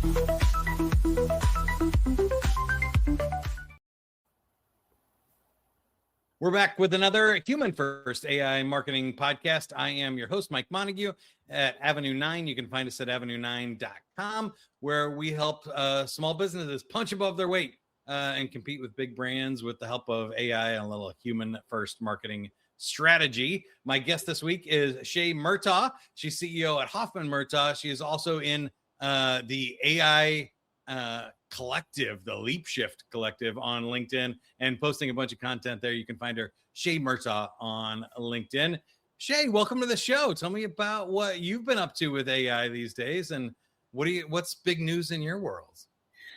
We're back with another Human First AI Marketing Podcast. I am your host, Mike Montague at Avenue 9. You can find us at avenue9.com, where we help small businesses punch above their weight and compete with big brands with the help of AI and a little human first marketing strategy. My guest this week is Shea Murtaugh. She's CEO at Hoffman Murtaugh. She is also in the AI collective, the LeapShift collective on LinkedIn, and posting a bunch of content there. You can find her, Shea Murtaugh, on LinkedIn. Shea, welcome to the show. Tell me about what you've been up to with AI these days, and what's big news in your world?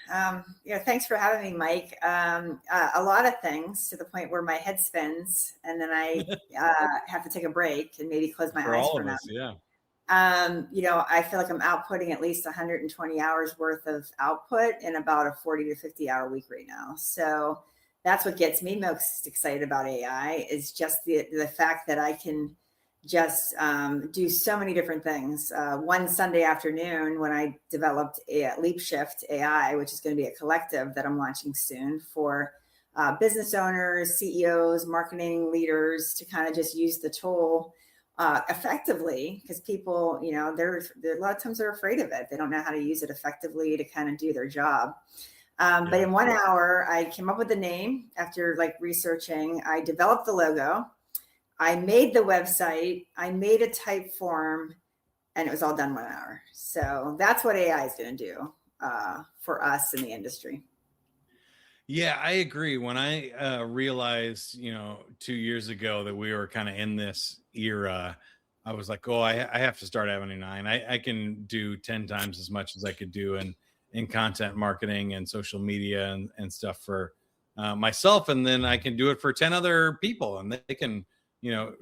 Thanks for having me, Mike. A lot of things, to the point where my head spins, and then I have to take a break and maybe close my eyes for now. Yeah. I feel like I'm outputting at least 120 hours worth of output in about a 40 to 50 hour week right now. So that's what gets me most excited about AI, is just the fact that I can just do so many different things. One Sunday afternoon, when I developed LeapShift AI, which is going to be a collective that I'm launching soon for business owners, CEOs, marketing leaders, to kind of just use the tool effectively, because people, they're a lot of times they're afraid of it. They don't know how to use it effectively to kind of do their job. But in 1 hour, I came up with the name after researching. I developed the logo. I made the website. I made a type form, and it was all done in 1 hour. So that's what AI is going to do for us in the industry. Yeah, I agree. When I realized, 2 years ago that we were kind of in this era, I was like, oh, I have to start Avenue 9. I can do 10 times as much as I could do in content marketing and social media and stuff for myself. And then I can do it for 10 other people, and they can,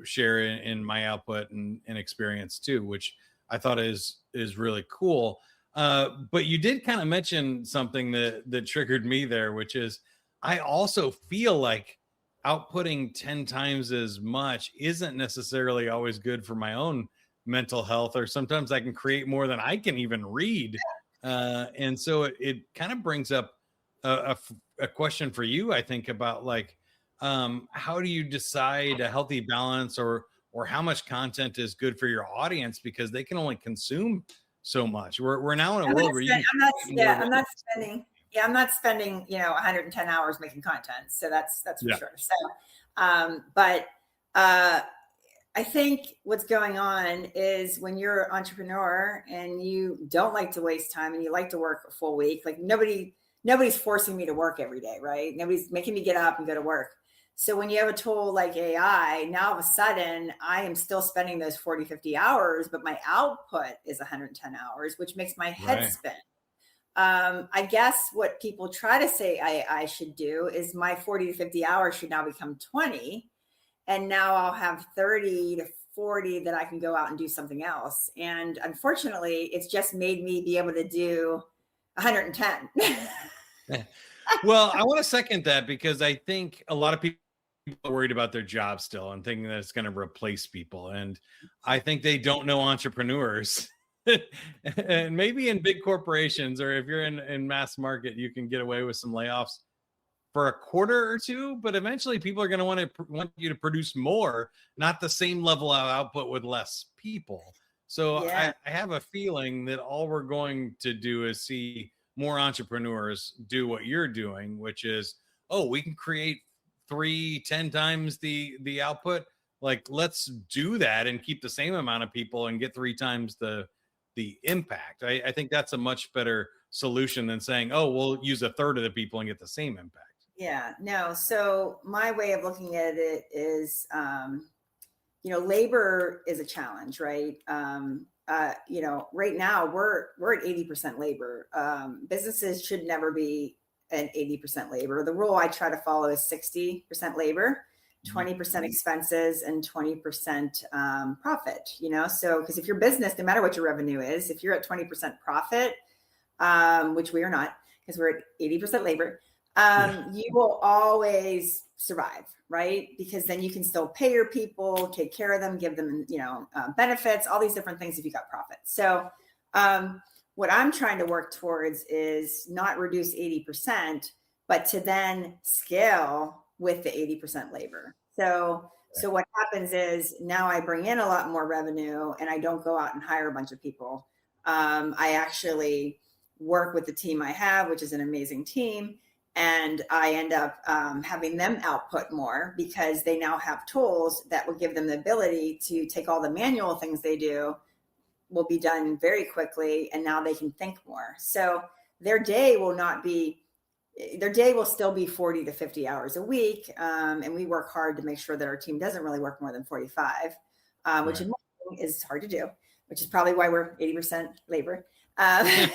share in my output and experience too, which I thought is really cool. But you did kind of mention something that triggered me there, which is I also feel like outputting 10 times as much isn't necessarily always good for my own mental health, or sometimes I can create more than I can even read. And so it kind of brings up a question for you, I think, about how do you decide a healthy balance, or how much content is good for your audience, because they can only consume so much. We're now in a world where I'm not spending 110 hours making content. So that's for sure. So but I think what's going on is, when you're an entrepreneur and you don't like to waste time and you like to work a full week, nobody's forcing me to work every day, right? Nobody's making me get up and go to work. So when you have a tool like AI, now all of a sudden I am still spending those 40, 50 hours, but my output is 110 hours, which makes my head spin. I guess what people try to say I should do is my 40 to 50 hours should now become 20. And now I'll have 30 to 40 that I can go out and do something else. And unfortunately, it's just made me be able to do 110. Well, I want to second that, because I think a lot of people are worried about their job still and thinking that it's going to replace people. And I think they don't know entrepreneurs. And maybe in big corporations, or if you're in mass market, you can get away with some layoffs for a quarter or two, but eventually people are going to want you to produce more, not the same level of output with less people. So I have a feeling that all we're going to do is see more entrepreneurs do what you're doing, which is, we can create 10 times the output. Let's do that and keep the same amount of people and get 3 times the impact. I think that's a much better solution than saying, we'll use a third of the people and get the same impact. Yeah, no. So my way of looking at it is, labor is a challenge, right? Right now we're at 80% labor. Businesses should never be at 80% labor. The rule I try to follow is 60% labor, 20% expenses, and 20% profit. So because if your business, no matter what your revenue is, if you're at 20% profit, which we are not, because we're at 80% labor, you will always survive, right? Because then you can still pay your people, take care of them, give them, benefits, all these different things if you got profit. So what I'm trying to work towards is not reduce 80%, but to then scale with the 80% labor. So what happens is now I bring in a lot more revenue and I don't go out and hire a bunch of people. I actually work with the team I have, which is an amazing team. And I end up having them output more because they now have tools that will give them the ability to take all the manual things they do will be done very quickly. And now they can think more. So their day will not be their day will still be 40 to 50 hours a week. And we work hard to make sure that our team doesn't really work more than 45, which Right. is hard to do, which is probably why we're 80% labor. The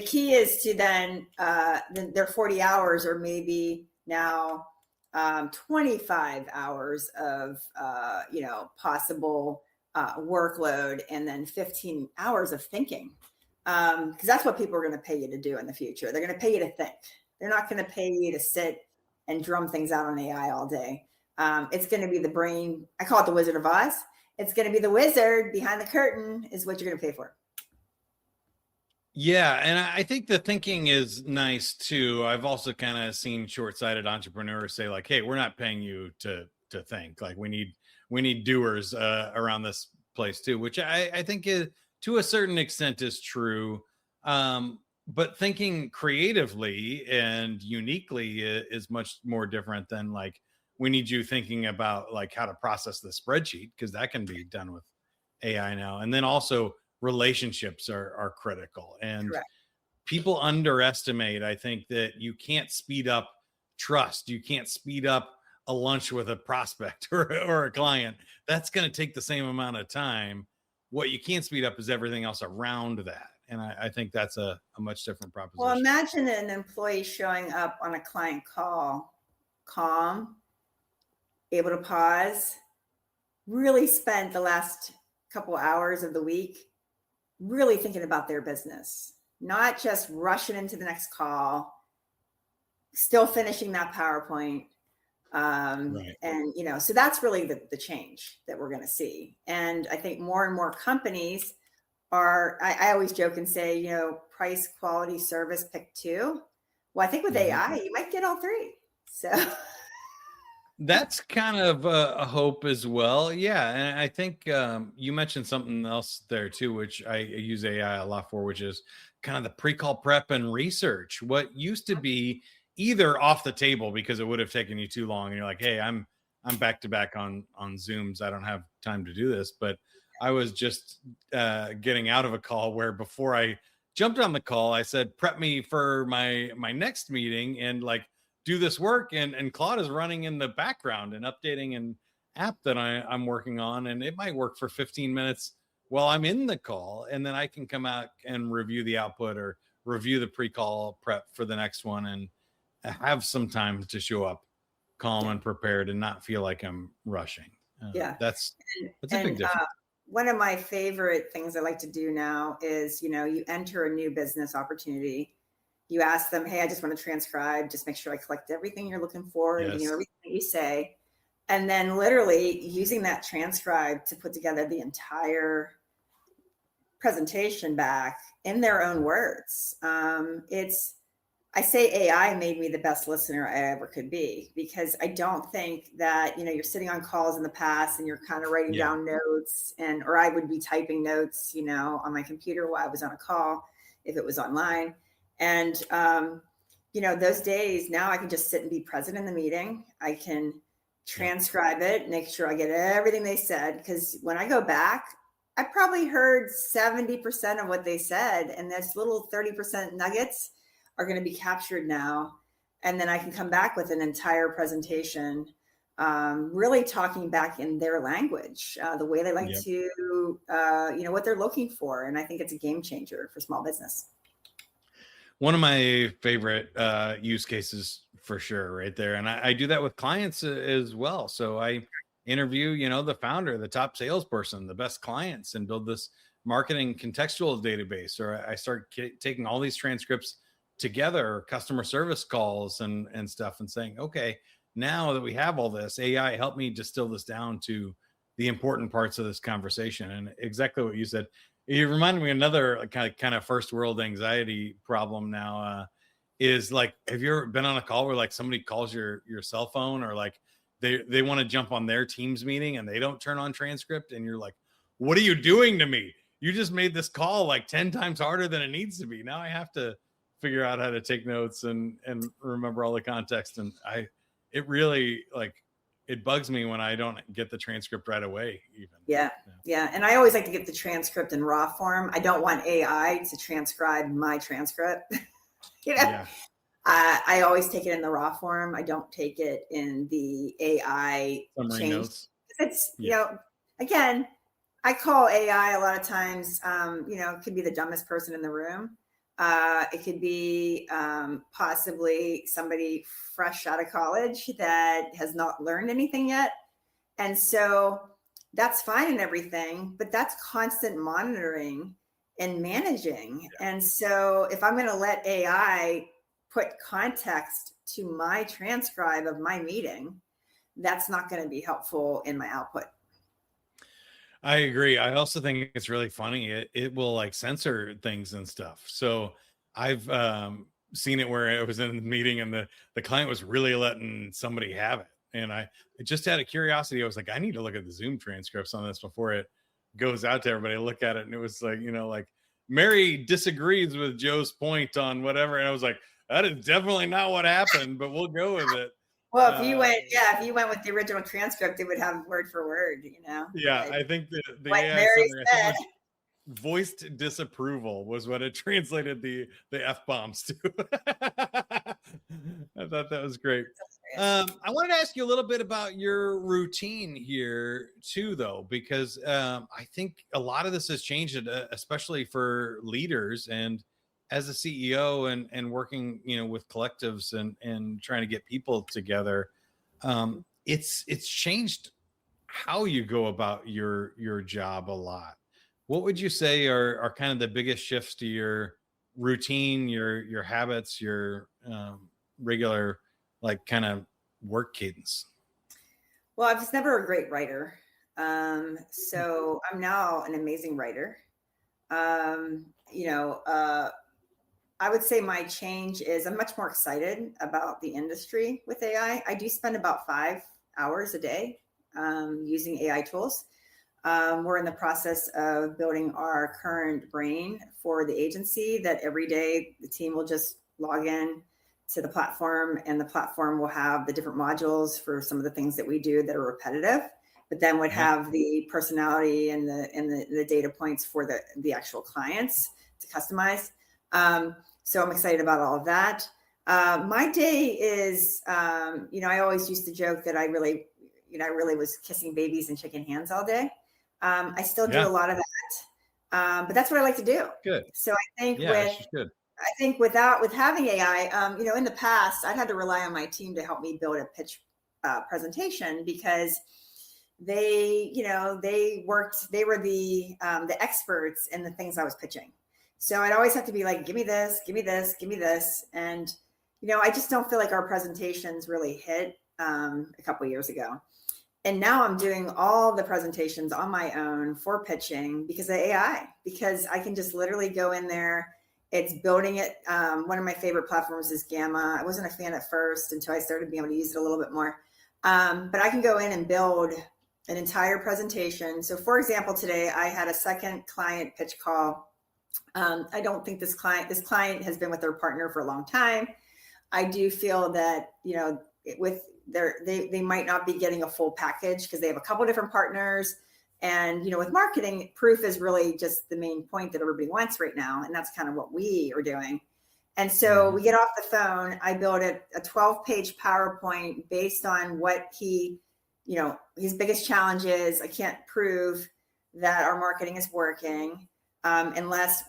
key is to then their 40 hours or maybe now 25 hours of, possible workload and then 15 hours of thinking. Because that's what people are going to pay you to do in the future. They're going to pay you to think. They're not going to pay you to sit and drum things out on AI all day. It's going to be the brain. I call it the Wizard of Oz. It's going to be the wizard behind the curtain is what you're going to pay for. Yeah, and I think the thinking is nice too. I've also kind of seen short-sighted entrepreneurs say like, "Hey, we're not paying you to think. Like we need doers around this place too," which I think is to a certain extent is true. But thinking creatively and uniquely is much more different than like we need you thinking about like how to process the spreadsheet because that can be done with AI now. And then also relationships are critical. And Correct. people underestimate, I think, that you can't speed up trust. You can't speed up a lunch with a prospect or a client. That's going to take the same amount of time. What you can't speed up is everything else around that. And I think that's a much different Well, proposition. imagine an employee showing up on a client call, calm, able to pause, really spent the last couple hours of the week really thinking about their business, not just rushing into the next call, still finishing that PowerPoint. Right. And so that's really the change that we're going to see. And I think more and more companies I always joke and say, price, quality, service, pick two. Well, I think with AI, you might get all three. So That's kind of a hope as well. Yeah. And I think you mentioned something else there too, which I use AI a lot for, which is kind of the pre-call prep and research. What used to be either off the table because it would have taken you too long and you're like, hey, I'm back to back on Zooms. I don't have time to do this. But I was just getting out of a call where before I jumped on the call, I said, prep me for my next meeting and like do this work, and Claude is running in the background and updating an app that I'm working on, and it might work for 15 minutes while I'm in the call, and then I can come out and review the output or review the pre-call prep for the next one and have some time to show up calm and prepared and not feel like I'm rushing. yeah. That's a big And difference. one of my favorite things I like to do now is, you enter a new business opportunity. You ask them, hey, I just want to transcribe, just make sure I collect everything you're looking for and Yes. everything that you say. And then literally using that transcribe to put together the entire presentation back in their own words. I say AI made me the best listener I ever could be because I don't think that, you're sitting on calls in the past and you're kind of writing Yeah. down notes or I would be typing notes, on my computer while I was on a call, if it was online. And, those days now I can just sit and be present in the meeting. I can Yeah. transcribe it, make sure I get everything they said. Because when I go back, I probably heard 70% of what they said. And those little 30% nuggets are going to be captured now. And then I can come back with an entire presentation, really talking back in their language, the way they like Yep. to, what they're looking for. And I think it's a game changer for small business. One of my favorite use cases for sure right there, and I do that with clients as well. So I interview the founder, the top salesperson, the best clients, and build this marketing contextual database, or I start taking all these transcripts together, customer service calls and stuff, and saying, okay, now that we have all this, AI help me distill this down to the important parts of this conversation. And exactly what you said, you reminded me of another kind of first world anxiety problem now. Is like, have you ever been on a call where like somebody calls your cell phone, or like they want to jump on their Teams meeting and they don't turn on transcript, and you're like, what are you doing to me? You just made this call like 10 times harder than it needs to be. Now I have to figure out how to take notes and remember all the context. And it really, like, it bugs me when I don't get the transcript right away even. Yeah. Yeah. And I always like to get the transcript in raw form. I don't want AI to transcribe my transcript. Yeah. I always take it in the raw form. I don't take it in the AI Summary change. notes. It's, again, I call AI a lot of times, it could be the dumbest person in the room. It could be possibly somebody fresh out of college that has not learned anything yet. And so that's fine and everything, but that's constant monitoring and managing. Yeah. And so if I'm going to let AI put context to my transcribe of my meeting, that's not going to be helpful in my output. I agree. I also think it's really funny. It will like censor things and stuff. So I've seen it where it was in the meeting and the client was really letting somebody have it. And I just had a curiosity. I was like, I need to look at the Zoom transcripts on this before it goes out to everybody. Look at it. And it was like, like Mary disagrees with Joe's point on whatever. And I was like, that is definitely not what happened, but we'll go with it. Well, if you went with the original transcript, it would have word for word, Yeah, like, I think the like AI Mary summary, said. Voiced disapproval was what it translated the F-bombs to. I thought that was great. I wanted to ask you a little bit about your routine here too, though, because I think a lot of this has changed, especially for leaders and as a CEO and working, with collectives and trying to get people together. It's changed how you go about your job a lot. What would you say are kind of the biggest shifts to your routine, your habits, your regular, like, kind of work cadence? Well, I was never a great writer. So I'm now an amazing writer. I would say my change is I'm much more excited about the industry with AI. I do spend about 5 hours a day using AI tools. We're in the process of building our current brain for the agency that every day the team will just log in to the platform and the platform will have the different modules for some of the things that we do that are repetitive, but then would have the personality and the data points for the actual clients to customize. So I'm excited about all of that. My day is, I always used to joke that I really was kissing babies and shaking hands all day. I still do a lot of that, but that's what I like to do. Good. So I think with having AI, in the past, I'd had to rely on my team to help me build a pitch presentation because they were the experts in the things I was pitching. So I'd always have to be like, give me this, give me this, give me this. And, I just don't feel like our presentations really hit a couple of years ago. And now I'm doing all the presentations on my own for pitching because of AI, because I can just literally go in there. It's building it. One of my favorite platforms is Gamma. I wasn't a fan at first until I started being able to use it a little bit more. But I can go in and build an entire presentation. So for example, today I had a second client pitch call. I don't think this client has been with their partner for a long time. I do feel that, they might not be getting a full package because they have a couple of different partners. And, with marketing, proof is really just the main point that everybody wants right now. And that's kind of what we are doing. And so we get off the phone, I build a 12-page PowerPoint based on what his biggest challenge is. I can't prove that our marketing is working unless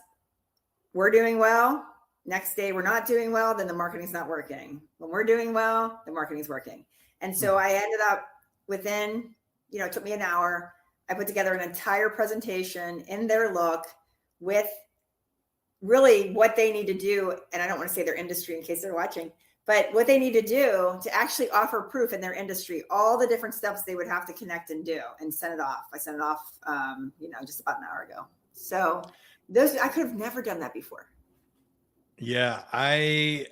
we're doing well. Next day, we're not doing well, then the marketing's not working. When we're doing well, the marketing's working. And so I ended up within, it took me an hour. I put together an entire presentation in their look with really what they need to do. And I don't want to say their industry in case they're watching, But what they need to do to actually offer proof in their industry, all the different steps they would have to connect and do and send it off. I sent it off, just about an hour ago. So I could have never done that before. Yeah, I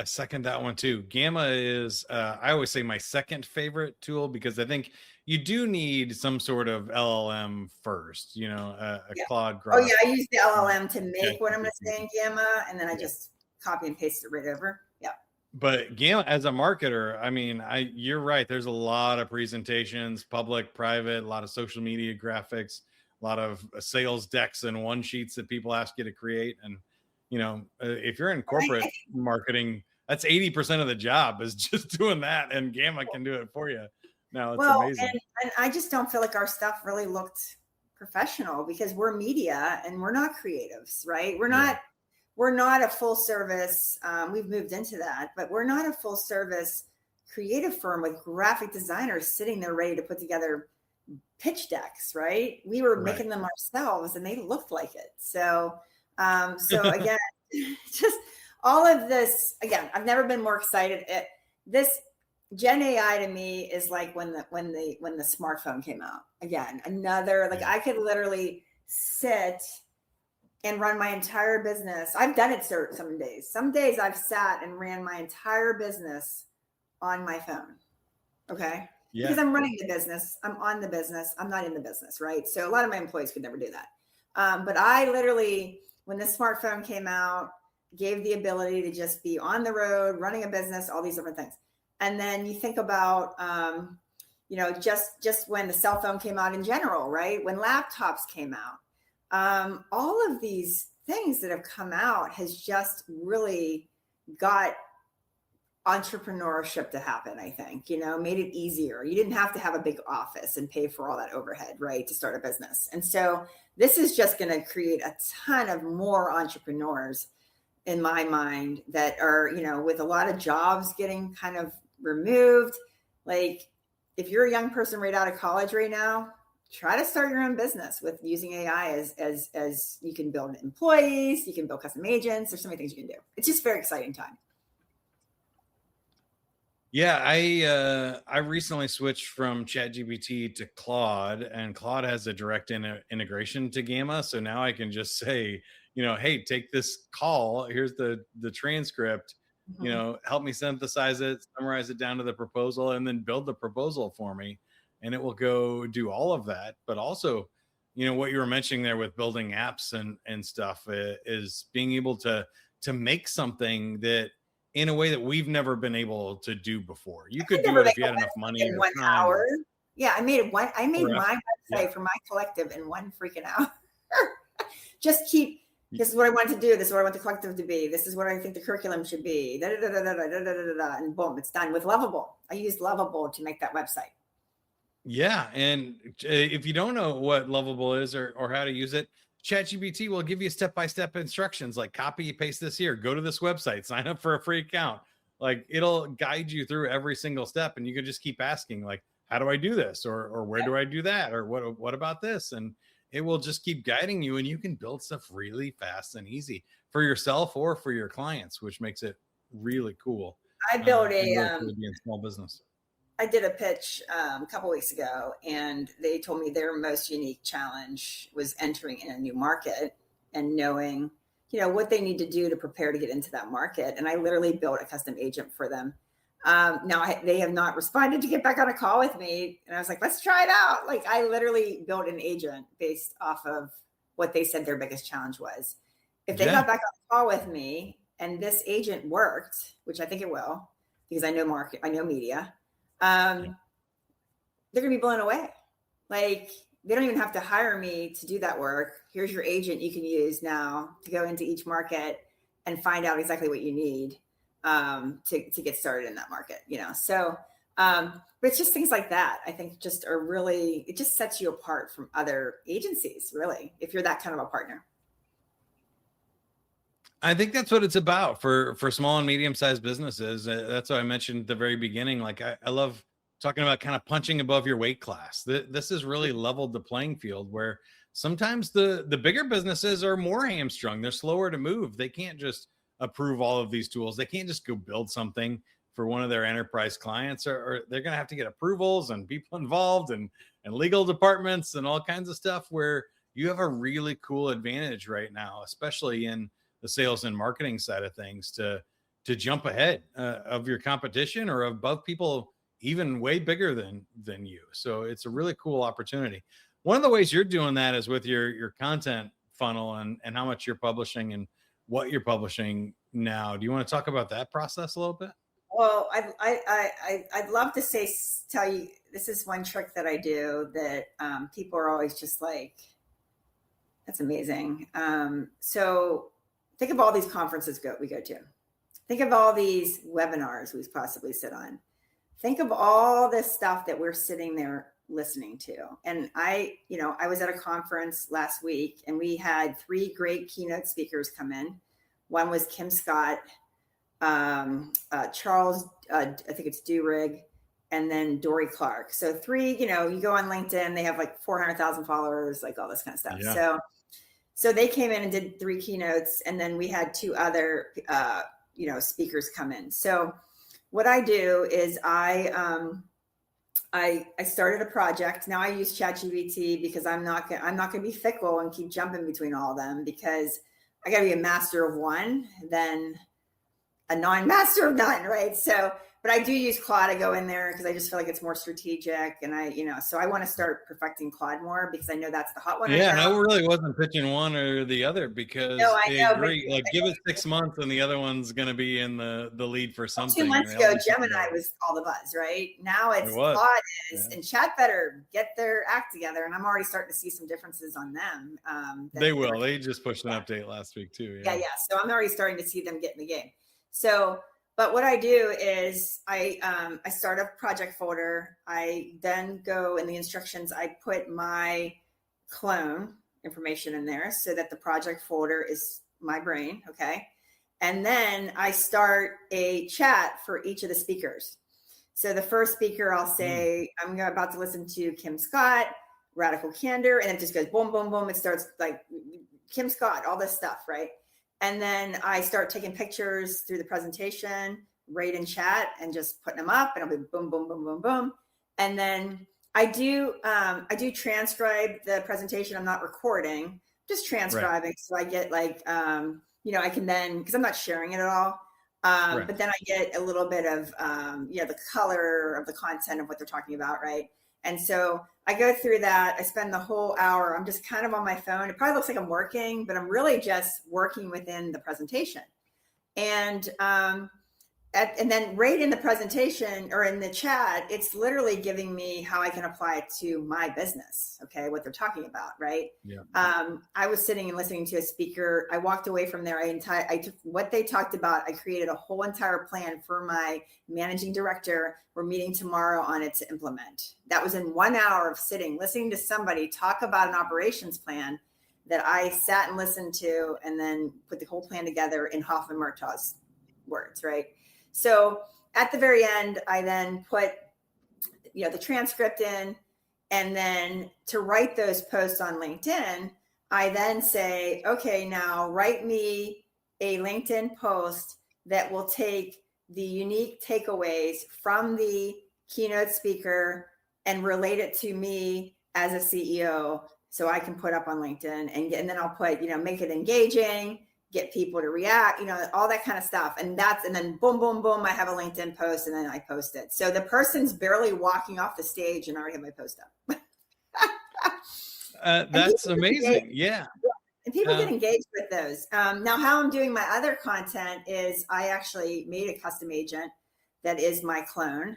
second that one too. Gamma is, I always say, my second favorite tool, because I think you do need some sort of LLM first, a Yeah. Claude Oh Grok. yeah, I use the LLM to make what I'm going to ChatGPT. say in Gamma, and then I just copy and paste it right over. Yeah. But Gamma, as a marketer, I mean, you're right. There's a lot of presentations, public, private, a lot of social media graphics, a lot of sales decks and one sheets that people ask you to create. And if you're in corporate marketing, that's 80% of the job is just doing that, and Gamma can do it for you. Now it's Well, amazing. and I just don't feel like our stuff really looked professional because we're media and we're not creatives, right? We're not a full service. We've moved into that, but we're not a full service creative firm with graphic designers sitting there ready to put together pitch decks, right? We were making them ourselves, and they looked like it. So again, just all of this. Again, I've never been more excited. This Gen AI to me is like when the smartphone came out. Again, another I could literally sit and run my entire business. I've done it some days. Some days I've sat and ran my entire business on my phone. Okay. Yeah. Because I'm running the business. I'm on the business. I'm not in the business. Right. So a lot of my employees could never do that. But I literally, when the smartphone came out, gave the ability to just be on the road, running a business, all these different things. And then you think about, just when the cell phone came out in general, right? When laptops came out, all of these things that have come out has just really got entrepreneurship to happen. I think, made it easier. You didn't have to have a big office and pay for all that overhead, right, to start a business. And so this is just going to create a ton of more entrepreneurs in my mind that are, with a lot of jobs getting kind of removed. Like if you're a young person right out of college right now, try to start your own business with using AI as you can build employees, you can build custom agents. There's so many things you can do. It's just a very exciting time. Yeah, I recently switched from ChatGPT to Claude, and Claude has a direct integration to Gamma. So now I can just say, hey, take this call. Here's the transcript. Help me synthesize it, summarize it down to the proposal, and then build the proposal for me. And it will go do all of that. But also, what you were mentioning there with building apps and stuff is being able to make something that in a way that we've never been able to do before. You could do it if you had enough money in 1 hour. Yeah, I made my website for my collective in 1 freaking hour. Just this is what I want to do. This is what I want the collective to be. This is what I think the curriculum should be. And boom, it's done with Lovable. I used Lovable to make that website. Yeah, and if you don't know what Lovable is or how to use it, ChatGPT will give you step-by-step instructions, like copy, paste this here, go to this website, sign up for a free account. Like it'll guide you through every single step, and you can just keep asking, like, how do I do this? Or where do I do that? Or what about this? And it will just keep guiding you, and you can build stuff really fast and easy for yourself or for your clients, which makes it really cool. I built small business. I did a pitch a couple weeks ago, and they told me their most unique challenge was entering in a new market and knowing, what they need to do to prepare to get into that market. And I literally built a custom agent for them. Now they have not responded to get back on a call with me. And I was like, let's try it out. Like I literally built an agent based off of what they said their biggest challenge was. If they got back on a call with me and this agent worked, which I think it will, because I know media, they're going to be blown away. Like they don't even have to hire me to do that work. Here's your agent you can use now to go into each market and find out exactly what you need to get started in that market, So, but it's just things like that. I think just it just sets you apart from other agencies, really, if you're that kind of a partner. I think that's what it's about for small and medium-sized businesses. That's what I mentioned at the very beginning. Like I love talking about kind of punching above your weight class. This has really leveled the playing field where sometimes the bigger businesses are more hamstrung. They're slower to move. They can't just approve all of these tools. They can't just go build something for one of their enterprise clients, or they're going to have to get approvals and people involved and legal departments and all kinds of stuff, where you have a really cool advantage right now, especially in the sales and marketing side of things, to jump ahead of your competition or above people even way bigger than you. So it's a really cool opportunity. One of the ways you're doing that is with your content funnel and how much you're publishing and what you're publishing now. Do you want to talk about that process a little bit? Well, I'd love to tell you, this is one trick that I do that people are always just like, that's amazing. So think of all these conferences we go to. Think of all these webinars we possibly sit on. Think of all this stuff that we're sitting there listening to. And I was at a conference last week and we had 3 great keynote speakers come in. One was Kim Scott, Charles, I think it's Durig, and then Dory Clark. So 3, you go on LinkedIn, they have like 400,000 followers, like all this kind of stuff. Yeah. So they came in and did 3 keynotes, and then we had 2 other, speakers come in. So what I do is I started a project. Now I use ChatGPT because I'm not gonna be fickle and keep jumping between all of them, because I gotta be a master of one, then a non-master of none, right? So, but I do use Claude. I go in there because I just feel like it's more strategic, and so I want to start perfecting Claude more because I know that's the hot one. Yeah, right now. I really wasn't pitching one or the other, because No, I know, agree. Like, give it 6 months and the other one's going to be in the lead for something. 2 months ago, Gemini was all the buzz, right? Now it's Claude is, and chat better get their act together. And I'm already starting to see some differences on them. They will. They just pushed an update last week too. Yeah. So I'm already starting to see them get in the game. So, but what I do is I start a project folder. I then go in the instructions, I put my clone information in there so that the project folder is my brain. Okay. And then I start a chat for each of the speakers. So the first speaker, I'll say, I'm about to listen to Kim Scott, Radical Candor. And it just goes boom, boom, boom. It starts like Kim Scott, all this stuff. Right. And then I start taking pictures through the presentation, right in chat, and just putting them up, and I'll be boom, boom, boom, boom, boom. And then I do transcribe the presentation. I'm not recording, just transcribing. Right. So I get like, I can then, because I'm not sharing it at all, but then I get a little bit of, the color of the content of what they're talking about, right? And so I go through that. I spend the whole hour. I'm just kind of on my phone. It probably looks like I'm working, but I'm really just working within the presentation. And then right in the presentation or in the chat, it's literally giving me how I can apply it to my business. Okay, what they're talking about, right? Yeah. I was sitting and listening to a speaker. I walked away from there. I took what they talked about. I created a whole entire plan for my managing director. We're meeting tomorrow on it to implement. That was in 1 hour of sitting, listening to somebody talk about an operations plan that I sat and listened to, and then put the whole plan together in Hoffman Murtaugh's words, right? So at the very end, I then put, the transcript in, and then to write those posts on LinkedIn, I then say, okay, now write me a LinkedIn post that will take the unique takeaways from the keynote speaker and relate it to me as a CEO, so I can put up on LinkedIn, and then I'll put, make it engaging, get people to react, all that kind of stuff. And then boom, boom, boom, I have a LinkedIn post, and then I post it. So the person's barely walking off the stage and I already have my post up. That's amazing. Yeah. And people get engaged with those. Now, how I'm doing my other content is I actually made a custom agent that is my clone.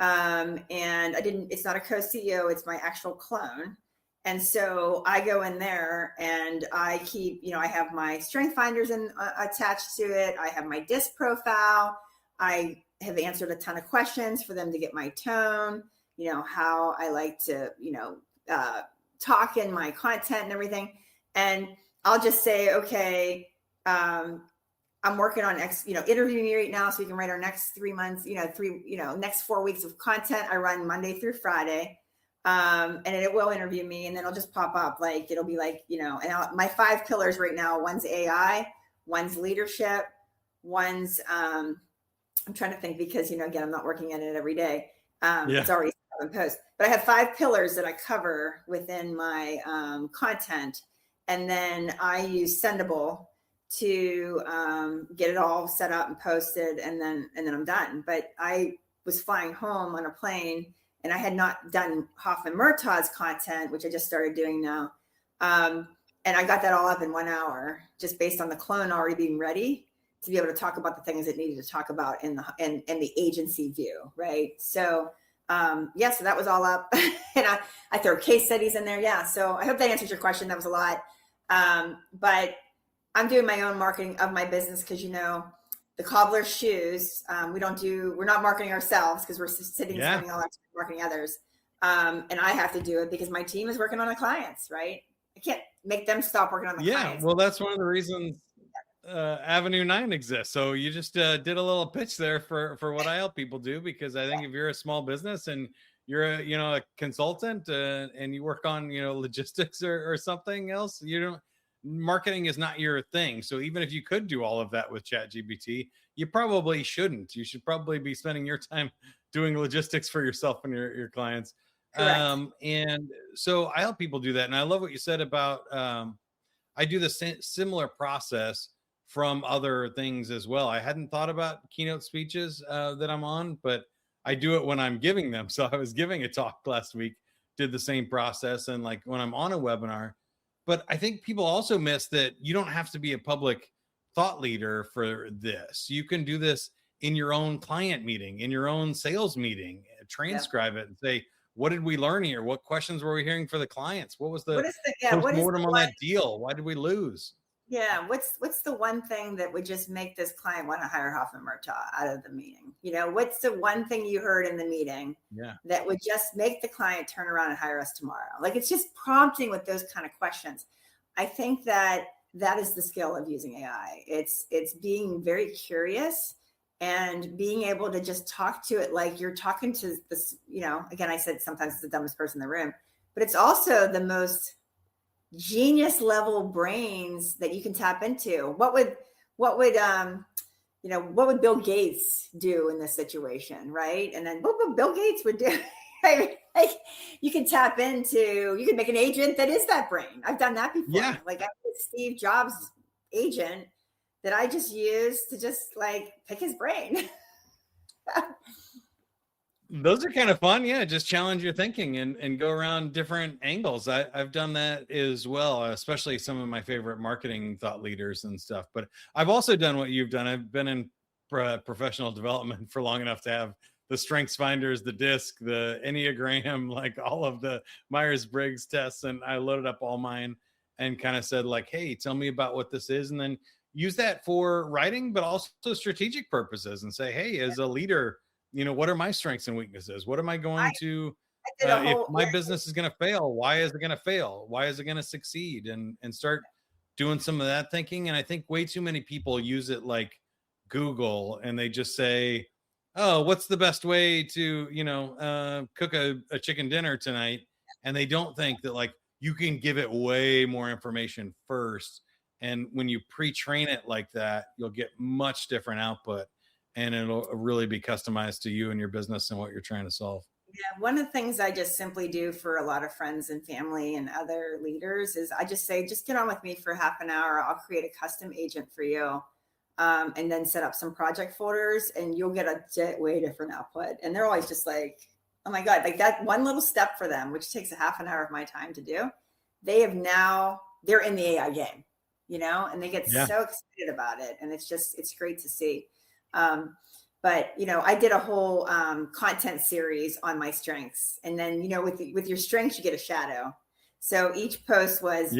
And it's not a co-CEO, it's my actual clone. And so I go in there and I keep, I have my strength finders attached to it. I have my disc profile. I have answered a ton of questions for them to get my tone, how I like to, talk in my content and everything. And I'll just say, okay, I'm working on interviewing me right now so we can write our next 3 months, next 4 weeks of content. I run Monday through Friday. And it will interview me, and then it'll just pop up. Like, it'll be like, and my 5 pillars right now, one's AI, one's leadership, One's, I'm trying to think because, again, I'm not working at it every day. Yeah. It's already in post, but I have 5 pillars that I cover within my content. And then I use Sendable to get it all set up and posted, and then I'm done. But I was flying home on a plane, and I had not done Hoffman Murtaugh's content, which I just started doing now. And I got that all up in 1 hour, just based on the clone already being ready to be able to talk about the things it needed to talk about in the agency view, right? So so that was all up. And I throw case studies in there. Yeah. So I hope that answers your question. That was a lot. But I'm doing my own marketing of my business because, the cobbler shoes, we're not marketing ourselves because we're spending all our time marketing others. And I have to do it because my team is working on the clients, right? I can't make them stop working on the clients. Well, that's one of the reasons Avenue 9 exists. So you just did a little pitch there for what I help people do, because I think if you're a small business and you're a consultant and you work on logistics or something else, marketing is not your thing. So even if you could do all of that with ChatGPT, you probably shouldn't. You should probably be spending your time doing logistics for yourself and your clients. Correct. And so I help people do that. And I love what you said about I do the similar process from other things as well. I hadn't thought about keynote speeches that I'm on, but I do it when I'm giving them. So I was giving a talk last week, did the same process, and like when I'm on a webinar. But I think people also miss that you don't have to be a public thought leader for this. You can do this in your own client meeting, in your own sales meeting, transcribe it and say, what did we learn here? What questions were we hearing for the clients? What was the postmortem on that deal? Why did we lose? Yeah. What's the one thing that would just make this client want to hire Hoffman Murtaugh out of the meeting? What's the one thing you heard in the meeting that would just make the client turn around and hire us tomorrow? Like, it's just prompting with those kind of questions. I think that is the skill of using AI. It's being very curious and being able to just talk to it like you're talking to this, again, I said sometimes it's the dumbest person in the room, but it's also the most genius level brains that you can tap into. What would Bill Gates do in this situation, right? And then what would Bill Gates would do? Like, you can tap into, you can make an agent that is that brain. I've done that before. Yeah. Like, I did Steve Jobs' agent that I just used to just like pick his brain. Those are kind of fun. Yeah. Just challenge your thinking and go around different angles. I've done that as well, especially some of my favorite marketing thought leaders and stuff. But I've also done what you've done. I've been in professional development for long enough to have the strengths finders, the disc, the Enneagram, like all of the Myers-Briggs tests. And I loaded up all mine and kind of said like, hey, tell me about what this is. And then use that for writing, but also strategic purposes, and say, hey, as a leader, what are my strengths and weaknesses? What am I going to, if my business is going to fail, why is it going to fail? Why is it going to succeed? And start doing some of that thinking. And I think way too many people use it like Google, and they just say, oh, what's the best way to, cook a chicken dinner tonight? And they don't think that like you can give it way more information first. And when you pre-train it like that, you'll get much different output, and it'll really be customized to you and your business and what you're trying to solve. Yeah, one of the things I just simply do for a lot of friends and family and other leaders is I just say, just get on with me for half an hour. I'll create a custom agent for you, and then set up some project folders, and you'll get a way different output. And they're always just like, oh my God, like that one little step for them, which takes a half an hour of my time to do. They're in the AI game, and they get so excited about it. And it's great to see. But I did a whole content series on my strengths, and then with your strengths you get a shadow. So each post was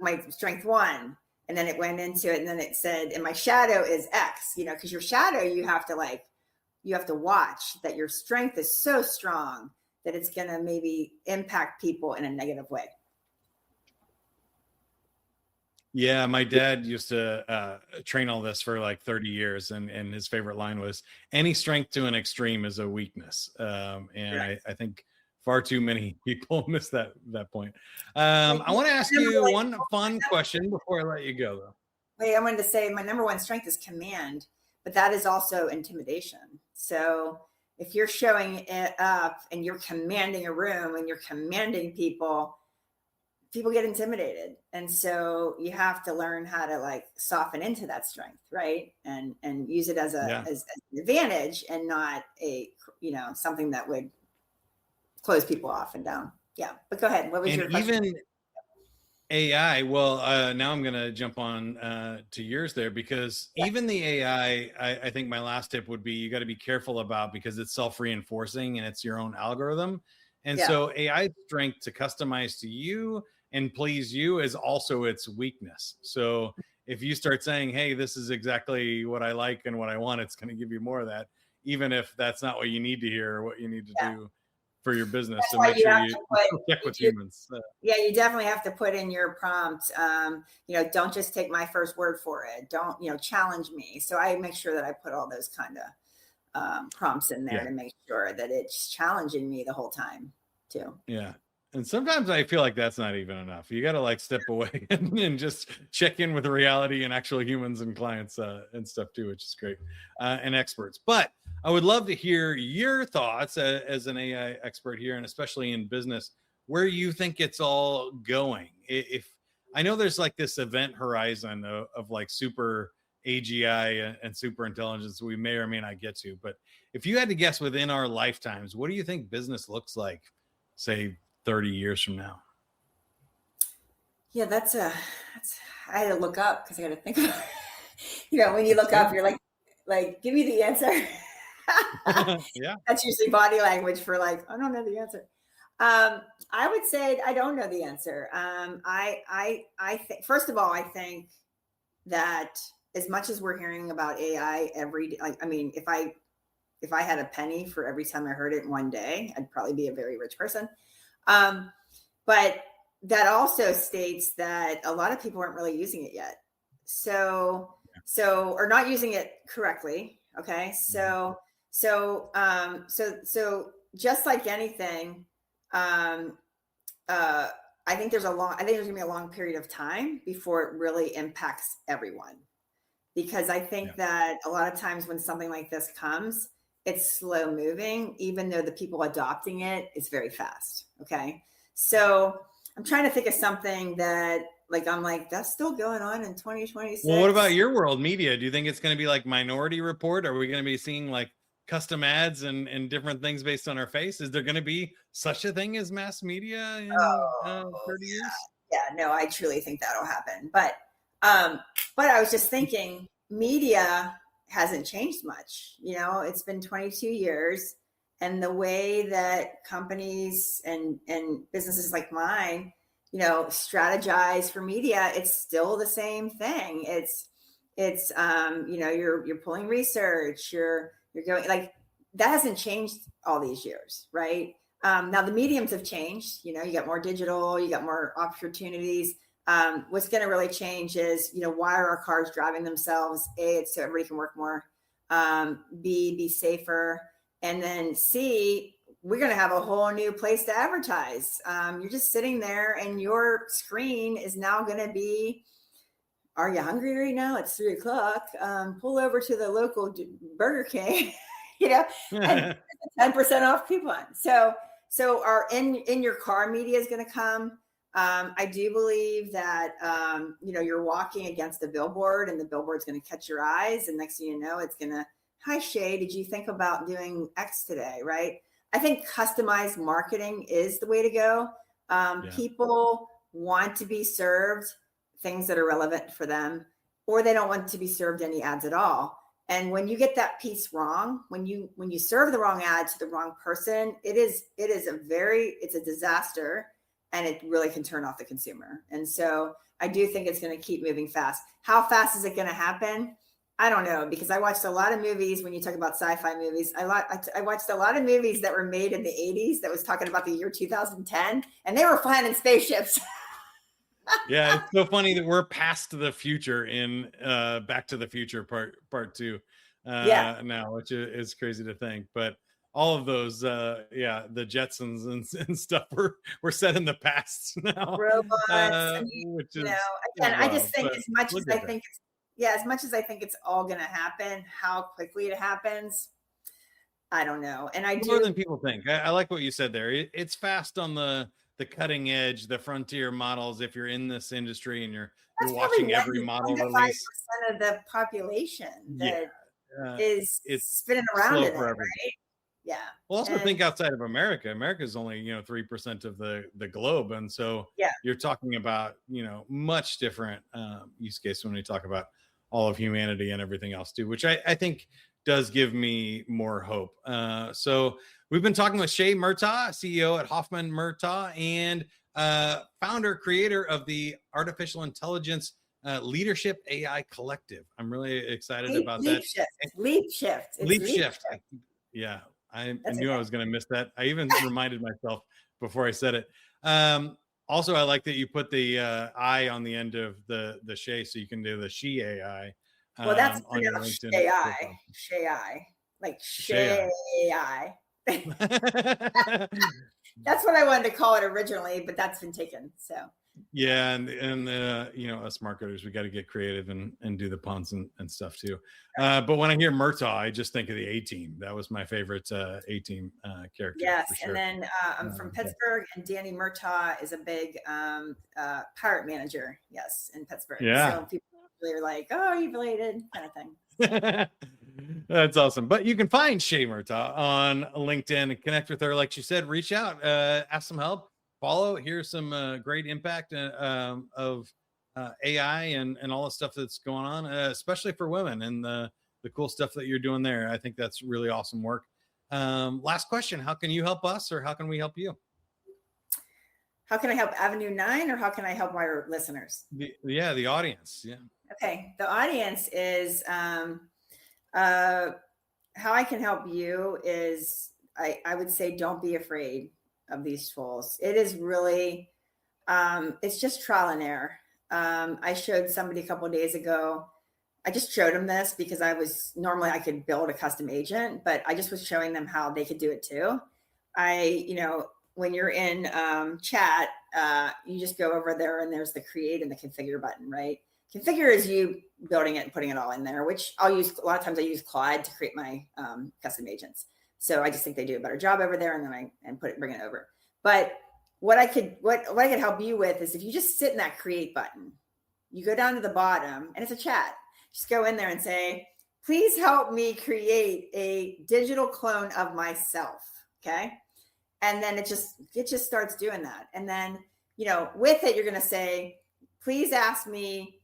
my strength 1, and then it went into it, and then it said, and my shadow is X. Because your shadow, you have to watch that your strength is so strong that it's going to maybe impact people in a negative way. Yeah, my dad used to train all this for like 30 years, and his favorite line was, any strength to an extreme is a weakness. And I think far too many people miss that point. I want to ask you one fun question before I let you go, though. wait, I wanted to say my number one strength is command, but that is also intimidation. So if you're showing it up and you're commanding a room and you're commanding people, people get intimidated. And so you have to learn how to like soften into that strength, right? And use it as as an advantage and not a, something that would close people off and down. Yeah. But go ahead. What was your question? Even AI, well, now I'm going to jump on to yours there, because even the AI, I think my last tip would be you got to be careful about, because it's self-reinforcing and it's your own algorithm. And so AI strength to customize to you and please you is also its weakness. So if you start saying, hey, this is exactly what I like and what I want, it's going to give you more of that, even if that's not what you need to hear or what you need to do for your business. That's so why make you sure have you to put, check with humans. Yeah, you definitely have to put in your prompt. Don't just take my first word for it. Don't, challenge me. So I make sure that I put all those kind of prompts in there to make sure that it's challenging me the whole time too. Yeah. And sometimes I feel like that's not even enough. You got to like step away and just check in with reality and actual humans and clients and stuff too, which is great, and experts. But I would love to hear your thoughts as an AI expert here, and especially in business, where you think it's all going. If I know there's like this event horizon of like super AGI and super intelligence we may or may not get to, but if you had to guess within our lifetimes, what do you think business looks like, say 30 years from now? Yeah, I had to look up because I got to think about it. When you look up, you're like, give me the answer. Yeah. That's usually body language for like, I don't know the answer. I would say I don't know the answer. I think, first of all, I think that as much as we're hearing about AI every day, like, I mean, if I had a penny for every time I heard it in one day, I'd probably be a very rich person. But that also states that a lot of people aren't really using it yet. So, or not using it correctly. Okay. So just like anything, I think there's gonna be a long period of time before it really impacts everyone. Because I think that a lot of times when something like this comes, it's slow moving, even though the people adopting it is very fast. Okay. So I'm trying to think of something that I'm like, that's still going on in 2026. Well, what about your world, media? Do you think it's going to be like Minority Report? Are we going to be seeing like custom ads and different things based on our face? Is there going to be such a thing as mass media in 30 years? Yeah, no, I truly think that'll happen. But I was just thinking, media hasn't changed much. It's been 22 years, and the way that companies and businesses like mine, strategize for media, it's still the same thing. It's you're pulling research, you're going, like, that hasn't changed all these years, right? Now the mediums have changed. You got more digital, you got more opportunities. What's going to really change is, why are our cars driving themselves? A, it's so everybody can work more. B, be safer. And then C, we're going to have a whole new place to advertise. You're just sitting there and your screen is now going to be, are you hungry right now? It's 3:00. Pull over to the local Burger King, and 10% off coupon. So our in your car media is going to come. I do believe that, you're walking against a billboard and the billboard's going to catch your eyes. And next thing you know, it's going to, hi, Shea, did you think about doing X today? Right. I think customized marketing is the way to go. People want to be served things that are relevant for them, or they don't want to be served any ads at all. And when you get that piece wrong, when you serve the wrong ad to the wrong person, it's a disaster, and it really can turn off the consumer. And so I do think it's going to keep moving fast. How fast is it going to happen? I don't know, because I watched a lot of movies. When you talk about sci-fi movies, I watched a lot of movies that were made in the 80s that was talking about the year 2010, and they were flying in spaceships. Yeah, it's so funny that we're past the future in Back to the Future part 2 now, which is crazy to think. But all of those, the Jetsons and stuff were set in the past now, Robots. I mean, which you know, is again, I just wild, think but as much we'll as I get there. think it's, yeah, as much as I think it's all going to happen, how quickly it happens, I don't know. And I More do, than people think. I like what you said there. It's fast on the cutting edge, the frontier models. If you're in this industry and you're that's probably watching one every model to release, 5% of the population yeah, that uh, is it's spinning around slow in it, for everybody. right? Yeah. Well, also And think outside of America. America is only 3% of the globe, and so yeah, you're talking about much different use case when we talk about all of humanity and everything else too, which I think does give me more hope. So we've been talking with Shea Murtaugh, CEO at Hoffman Murtaugh, and founder creator of the artificial intelligence leadership AI collective. I'm really excited about leap that. shift, And leap shift. It's Leap leap Shift. shift. Yeah, I That's knew I okay. was going to miss that. I even reminded myself before I said it. Also, I like that you put the I on the end of the Shea, so you can do the She AI Well, that's on your pronounced LinkedIn Shea, profile. Shea, like Shea. Shea. That's what I wanted to call it originally, but that's been taken. So Yeah, and us marketers, we got to get creative and do the puns and stuff too. But when I hear Murtaugh, I just think of the A Team. That was my favorite A Team character yes, for and sure. then I'm from Pittsburgh, and Danny Murtaugh is a big pirate manager. Yes, in Pittsburgh. Yeah. So people really are like, "Oh, you related?" kind of thing. That's awesome. But you can find Shea Murtaugh on LinkedIn and connect with her. Like she said, reach out, ask some help, follow. Here's some great impact of AI and all the stuff that's going on, especially for women and the cool stuff that you're doing there. I think that's really awesome work. Last question: how can you help us, or how can we help you? How can I help Avenue 9, or how can I help our listeners? The audience. Yeah. Okay, the audience is uh, how I can help you is I would say don't be afraid of these tools. It is really it's just trial and error. I showed somebody a couple of days ago. I just showed them this because normally I could build a custom agent, but I just was showing them how they could do it too. When you're in chat, you just go over there and there's the create and the configure button, right? Configure is you building it and putting it all in there, which a lot of times I use Claude to create my custom agents. So I just think they do a better job over there, and then bring it over. But what I could help you with is if you just sit in that create button, you go down to the bottom and it's a chat. Just go in there and say, please help me create a digital clone of myself. Okay. And then it just starts doing that. And then, with it, you're going to say, please ask me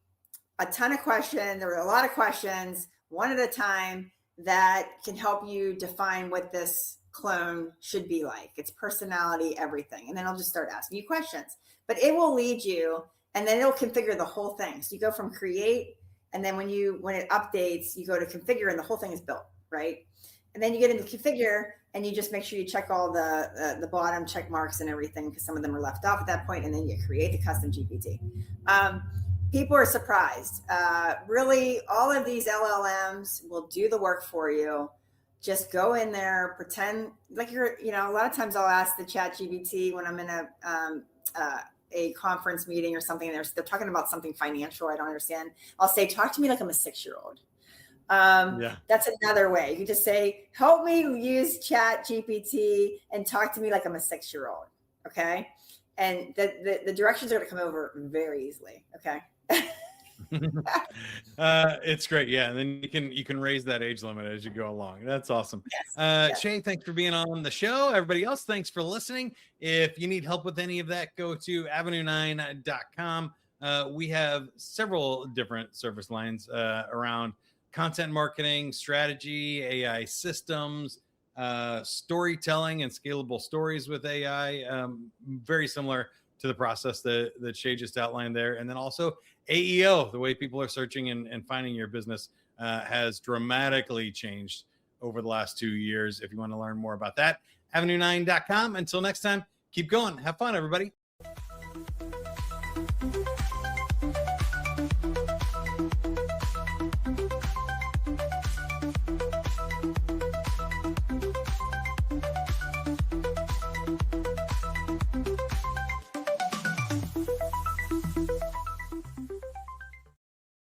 a ton of questions. There were a lot of questions, one at a time, that can help you define what this clone should be like, its personality, everything. And then I'll just start asking you questions. But it will lead you, and then it'll configure the whole thing. So you go from create, and then when it updates, you go to configure, and the whole thing is built, right? And then you get into configure, and you just make sure you check all the bottom check marks and everything, because some of them are left off at that point, and then you create the custom GPT. People are surprised. Really, all of these LLMs will do the work for you. Just go in there, pretend like you're, a lot of times I'll ask the chat GPT when I'm in a conference meeting or something, and they're talking about something financial I don't understand. I'll say, talk to me like I'm a 6-year-old. That's another way. You just say, help me use chat GPT and talk to me like I'm a 6-year-old. Okay. And the directions are going to come over very easily. Okay. It's great. Yeah. And then you can raise that age limit as you go along. That's awesome. Yes. Shea, thanks for being on the show. Everybody else, thanks for listening. If you need help with any of that, go to avenue9.com. We have several different service lines around content marketing, strategy, AI systems, storytelling, and scalable stories with AI. Very similar to the process that Shea just outlined there. And then also AEO, the way people are searching and finding your business has dramatically changed over the last 2 years. If you want to learn more about that, avenue9.com. Until next time, keep going. Have fun, everybody.